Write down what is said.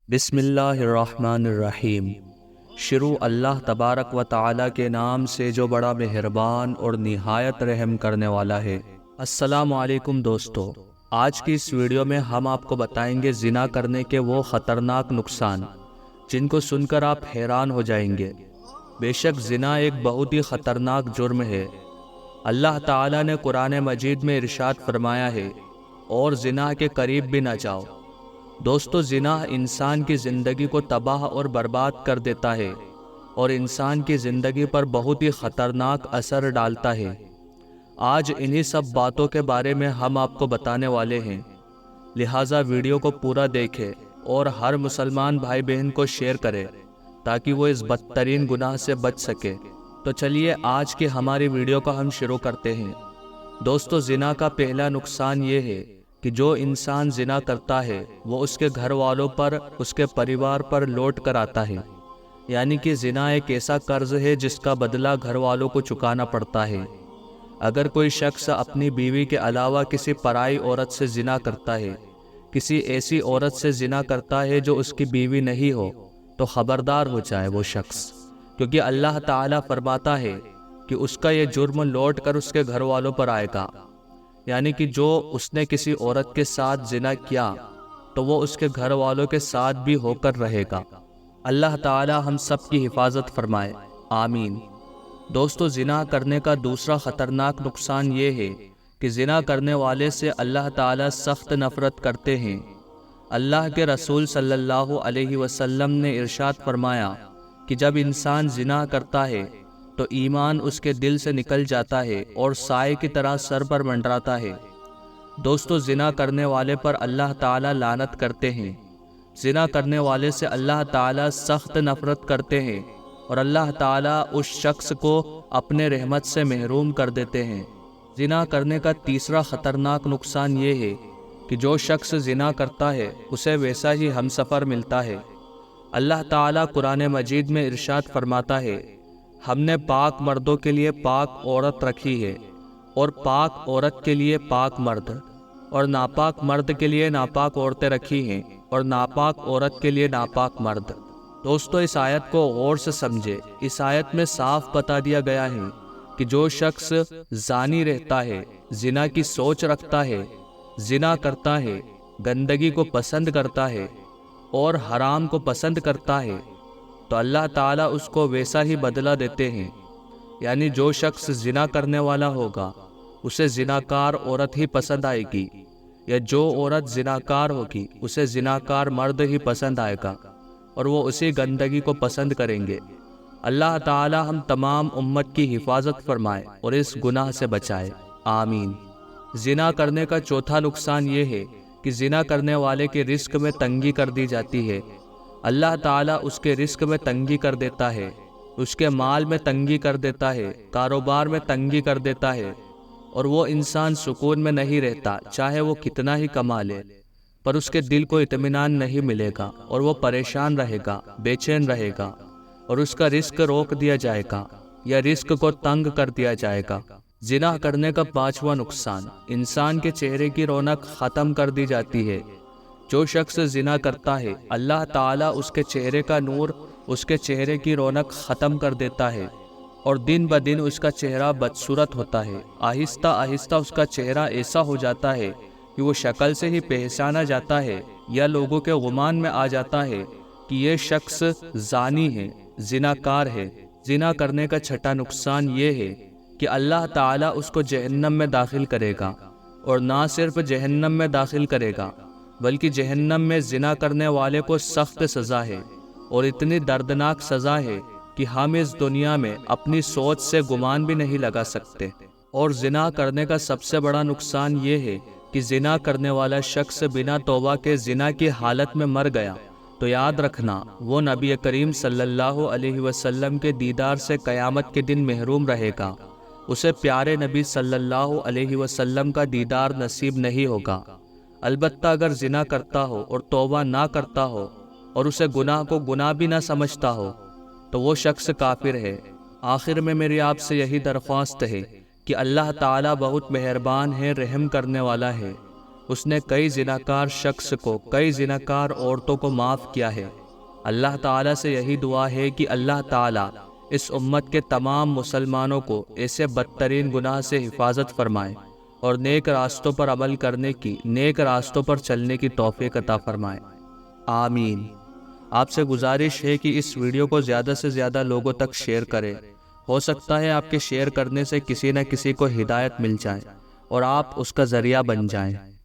بسم اللہ الرحمن الرحیم۔ شروع اللہ تبارک و تعالی کے نام سے جو بڑا مہربان اور نہایت رحم کرنے والا ہے۔ السلام علیکم دوستو، آج کی اس ویڈیو میں ہم آپ کو بتائیں گے زنا کرنے کے وہ خطرناک نقصان جن کو سن کر آپ حیران ہو جائیں گے۔ بے شک زنا ایک بہت ہی خطرناک جرم ہے۔ اللہ تعالی نے قرآن مجید میں ارشاد فرمایا ہے، اور زنا کے قریب بھی نہ جاؤ۔ دوستو، زنا انسان کی زندگی کو تباہ اور برباد کر دیتا ہے اور انسان کی زندگی پر بہت ہی خطرناک اثر ڈالتا ہے۔ آج انہی سب باتوں کے بارے میں ہم آپ کو بتانے والے ہیں، لہٰذا ویڈیو کو پورا دیکھیں اور ہر مسلمان بھائی بہن کو شیئر کرے تاکہ وہ اس بدترین گناہ سے بچ سکے۔ تو چلیے آج کی ہماری ویڈیو کو ہم شروع کرتے ہیں۔ دوستو، زنا کا پہلا نقصان یہ ہے کہ جو انسان زنا کرتا ہے وہ اس کے گھر والوں پر، اس کے پریوار پر لوٹ کر آتا ہے۔ یعنی کہ زنا ایک ایسا قرض ہے جس کا بدلہ گھر والوں کو چکانا پڑتا ہے۔ اگر کوئی شخص اپنی بیوی کے علاوہ کسی پرائی عورت سے زنا کرتا ہے، کسی ایسی عورت سے زنا کرتا ہے جو اس کی بیوی نہیں ہو، تو خبردار ہو جائے وہ شخص، کیونکہ اللہ تعالیٰ فرماتا ہے کہ اس کا یہ جرم لوٹ کر اس کے گھر والوں پر آئے گا۔ یعنی کہ جو اس نے کسی عورت کے ساتھ زنا کیا تو وہ اس کے گھر والوں کے ساتھ بھی ہو کر رہے گا۔ اللہ تعالی ہم سب کی حفاظت فرمائے، آمین۔ دوستو، زنا کرنے کا دوسرا خطرناک نقصان یہ ہے کہ زنا کرنے والے سے اللہ تعالی سخت نفرت کرتے ہیں۔ اللہ کے رسول صلی اللہ علیہ وسلم نے ارشاد فرمایا کہ جب انسان زنا کرتا ہے تو ایمان اس کے دل سے نکل جاتا ہے اور سائے کی طرح سر پر منڈراتا ہے۔ دوستو، زنا کرنے والے پر اللہ تعالیٰ لعنت کرتے ہیں۔ زنا کرنے والے سے اللہ تعالیٰ سخت نفرت کرتے ہیں اور اللہ تعالیٰ اس شخص کو اپنے رحمت سے محروم کر دیتے ہیں۔ زنا کرنے کا تیسرا خطرناک نقصان یہ ہے کہ جو شخص زنا کرتا ہے اسے ویسا ہی ہمسفر ملتا ہے۔ اللہ تعالیٰ قرآن مجید میں ارشاد فرماتا ہے، ہم نے پاک مردوں کے لیے پاک عورت رکھی ہے اور پاک عورت کے لیے پاک مرد، اور ناپاک مرد کے لیے ناپاک عورتیں رکھی ہیں اور ناپاک عورت کے لیے ناپاک مرد۔ دوستو، اس آیت کو غور سے سمجھے۔ اس آیت میں صاف بتا دیا گیا ہے کہ جو شخص زانی رہتا ہے، زنا کی سوچ رکھتا ہے، زنا کرتا ہے، گندگی کو پسند کرتا ہے اور حرام کو پسند کرتا ہے، تو اللہ تعالیٰ اس کو ویسا ہی بدلہ دیتے ہیں۔ یعنی جو شخص زنا کرنے والا ہوگا اسے زناکار عورت ہی پسند آئے گی، یا جو عورت زناکار ہوگی اسے زناکار مرد ہی پسند آئے گا اور وہ اسی گندگی کو پسند کریں گے۔ اللہ تعالیٰ ہم تمام امت کی حفاظت فرمائے اور اس گناہ سے بچائے، آمین۔ زنا کرنے کا چوتھا نقصان یہ ہے کہ زنا کرنے والے کے رزق میں تنگی کر دی جاتی ہے۔ اللہ تعالیٰ اس کے رزق میں تنگی کر دیتا ہے، اس کے مال میں تنگی کر دیتا ہے، کاروبار میں تنگی کر دیتا ہے، اور وہ انسان سکون میں نہیں رہتا، چاہے وہ کتنا ہی کما لے، پر اس کے دل کو اطمینان نہیں ملے گا اور وہ پریشان رہے گا، بے چین رہے گا، اور اس کا رزق روک دیا جائے گا یا رزق کو تنگ کر دیا جائے گا۔ زنا کرنے کا پانچواں نقصان، انسان کے چہرے کی رونق ختم کر دی جاتی ہے۔ جو شخص زنا کرتا ہے اللہ تعالیٰ اس کے چہرے کا نور، اس کے چہرے کی رونق ختم کر دیتا ہے اور دن بدن اس کا چہرہ بدصورت ہوتا ہے۔ آہستہ آہستہ اس کا چہرہ ایسا ہو جاتا ہے کہ وہ شکل سے ہی پہچانا جاتا ہے یا لوگوں کے گمان میں آ جاتا ہے کہ یہ شخص زانی ہے، زناکار ہے۔ زنا کرنے کا چھٹا نقصان یہ ہے کہ اللہ تعالیٰ اس کو جہنم میں داخل کرے گا، اور نہ صرف جہنم میں داخل کرے گا بلکہ جہنم میں زنا کرنے والے کو سخت سزا ہے، اور اتنی دردناک سزا ہے کہ ہم اس دنیا میں اپنی سوچ سے گمان بھی نہیں لگا سکتے۔ اور زنا کرنے کا سب سے بڑا نقصان یہ ہے کہ زنا کرنے والا شخص بنا توبہ کے زنا کی حالت میں مر گیا تو یاد رکھنا وہ نبی کریم صلی اللہ علیہ وسلم کے دیدار سے قیامت کے دن محروم رہے گا۔ اسے پیارے نبی صلی اللہ علیہ وسلم کا دیدار نصیب نہیں ہوگا۔ البتہ اگر زنا کرتا ہو اور توبہ نہ کرتا ہو اور اسے گناہ کو گناہ بھی نہ سمجھتا ہو تو وہ شخص کافر ہے۔ آخر میں میری آپ سے یہی درخواست ہے کہ اللہ تعالیٰ بہت مہربان ہے، رحم کرنے والا ہے۔ اس نے کئی زناکار شخص کو، کئی زناکار عورتوں کو معاف کیا ہے۔ اللہ تعالیٰ سے یہی دعا ہے کہ اللہ تعالیٰ اس امت کے تمام مسلمانوں کو ایسے بدترین گناہ سے حفاظت فرمائے اور نیک راستوں پر عمل کرنے کی، نیک راستوں پر چلنے کی توفیق عطا فرمائے، آمین۔ آپ سے گزارش ہے کہ اس ویڈیو کو زیادہ سے زیادہ لوگوں تک شیئر کریں۔ ہو سکتا ہے آپ کے شیئر کرنے سے کسی نہ کسی کو ہدایت مل جائے اور آپ اس کا ذریعہ بن جائیں۔